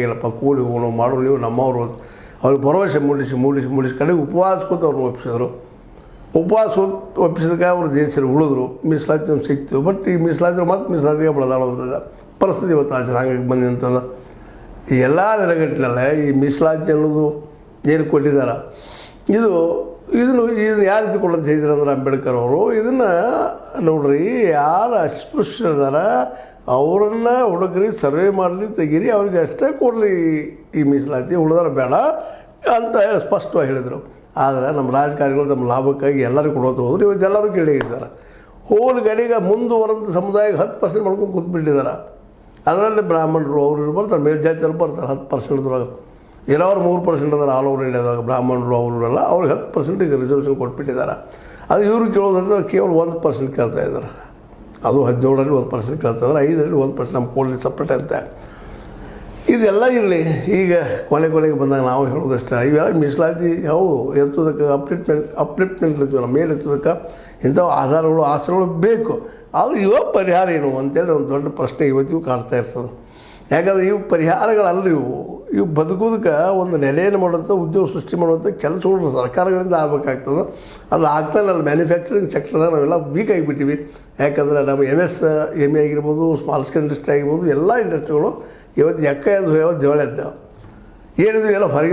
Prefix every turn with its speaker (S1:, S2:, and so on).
S1: ಇಲ್ಲಪ್ಪ ಕೂಡಿ ಹೋಗೋಣ ಮಾಡೋ ನೀವು ನಮ್ಮವರು ಅವ್ರಿಗೆ ಭರವಸೆ ಮೂಡಿಸಿ ಕಡೆಗೆ ಉಪವಾಸಕ್ಕೂ ಅವ್ರು ಒಪ್ಪಿಸಿದ್ರು. ಉಪವಾಸ ಒಪ್ಪಿಸಿದಾಗ ಅವರು ದೇಶದಲ್ಲಿ ಉಳಿದ್ರು, ಮೀಸಲಾತಿ ನಮ್ಗೆ ಸಿಕ್ತು. ಬಟ್ ಈ ಮೀಸಲಾತಿ ಮತ್ತು ಮೀಸಲಾತಿಗೆ ಬೆಳೆದಾಡುವಂಥದ್ದು ಪರಿಸ್ಥಿತಿ ಇವತ್ತು ಆ ಜನಾಂಗಕ್ಕೆ ಬಂದಂಥದ್ದು. ಈ ಎಲ್ಲ ನೆಲೆಗಟ್ಟಿನಲ್ಲ ಈ ಮೀಸಲಾತಿ ಅನ್ನೋದು ಏನು ಕೊಟ್ಟಿದ್ದಾರೆ, ಇದನ್ನು ಯಾವ ರೀತಿ ಕೊಡೋದು ಹೇಳಿದ್ರು ಅಂದ್ರೆ ಅಂಬೇಡ್ಕರ್ ಅವರು ಇದನ್ನು ನೋಡ್ರಿ, ಯಾರು ಅಸ್ಪೃಶ್ಯರಿದಾರ ಅವರನ್ನು ಹುಡುಗರಿ ಸರ್ವೆ ಮಾಡಲಿ ತೆಗೀರಿ, ಅವ್ರಿಗೆ ಅಷ್ಟೇ ಕೊಡ್ರಿ ಈ ಮೀಸಲಾತಿ, ಉಳಿದಾರ ಬೇಡ ಅಂತ ಹೇಳಿ ಸ್ಪಷ್ಟವಾಗಿ ಹೇಳಿದರು. ಆದರೆ ನಮ್ಮ ರಾಜಕಾರಣಿಗಳು ನಮ್ಮ ಲಾಭಕ್ಕಾಗಿ ಎಲ್ಲರಿಗೂ ಕೊಡೋದು ಹೋದ್ರು. ಇವತ್ತು ಎಲ್ಲರೂ ಕೇಳಿದ್ದಾರೆ. ಹೋಲ್ ಗಡಿಗೆ ಮುಂದುವರೆದ ಸಮುದಾಯಕ್ಕೆ 10% ಮಾಡ್ಕೊಂಡು ಕೂತ್ಬಿಟ್ಟಿದ್ದಾರೆ. ಅದರಲ್ಲಿ ಬ್ರಾಹ್ಮಣರು ಅವರು ಬರ್ತಾರೆ, ಮೇಲ್ಜಾತಿಯವರು ಬರ್ತಾರೆ 10%. ಇರೋರು 3% ಅದಾರೆ ಆಲ್ ಓವರ್ ಇಂಡಿಯಾದಾಗ. ಬ್ರಾಹ್ಮಣರು ಅವರೆಲ್ಲ ಅವ್ರಿಗೆ 10% ಈಗ ರಿಸರ್ವೇಷನ್ ಕೊಟ್ಬಿಟ್ಟಿದ್ದಾರೆ. ಅದು ಇವರು ಕೇಳೋದಂದ್ರೆ ಕೇವಲ 1% ಕೇಳ್ತಾ ಇದ್ದಾರೆ. ಅದು 17ರಲ್ಲಿ 1% ಕೇಳ್ತಾ ಇದ್ದಾರೆ, 5ರಲ್ಲಿ 1% ನಮ್ಮ ಕೊಡಲಿ ಸಪ್ರೇಟ್ ಅಂತ. ಇದೆಲ್ಲ ಇರಲಿ. ಈಗ ಕೊನೆಗೆ ಬಂದಾಗ ನಾವು ಹೇಳೋದಷ್ಟೇ, ಇವೆಲ್ಲ ಮೀಸಲಾತಿ ಅವು ಎತ್ತೋದಕ್ಕೆ ಅಪ್ಲಿಫ್ಟ್ಮೆಂಟ್ ಇರ್ತೀವಿ, ನಮ್ಮ ಮೇಲೆ ಎತ್ತೋದಕ್ಕೆ ಇಂಥವು ಆಸರೆಗಳು ಬೇಕು. ಆದರೂ ಇವ ಪರಿಹಾರ ಏನು ಅಂತೇಳಿ ಒಂದು ದೊಡ್ಡ ಪ್ರಶ್ನೆ ಇವತ್ತಿಗೂ ಕಾಡ್ತಾ ಇರ್ತದೆ. ಯಾಕಂದರೆ ಇವು ಪರಿಹಾರಗಳಲ್ಲ, ಇವು ಬದುಕೋದಕ್ಕೆ ಒಂದು ನೆಲೆಯನ್ನು ಮಾಡುವಂಥ ಉದ್ಯೋಗ ಸೃಷ್ಟಿ ಮಾಡುವಂಥ ಕೆಲಸಗಳು ಸರ್ಕಾರಗಳಿಂದ ಆಗಬೇಕಾಗ್ತದೆ. ಅದು ಆಗ್ತಾನೆ ಅಲ್ಲಿ ಮ್ಯಾನುಫ್ಯಾಕ್ಚರಿಂಗ್ ಸೆಕ್ಟರ್ದಾಗ ನಾವೆಲ್ಲ ವೀಕ್ ಆಗಿಬಿಟ್ಟಿವಿ. ಯಾಕಂದರೆ ನಮ್ಮ MSME ಆಗಿರ್ಬೋದು, ಸ್ಮಾಲ್ ಸ್ಕೇಲ್ ಇಂಡಸ್ಟ್ರಿ ಆಗಿರ್ಬೋದು, ಎಲ್ಲ ಇಂಡಸ್ಟ್ರಿಗಳು ಇವತ್ತು ಎಕ್ಕ ಎಂದು ದೇವಳೆ ಇದ್ದಾವೆ. ಏನಿದ್ರು ಎಲ್ಲ ಹೊರಗೆ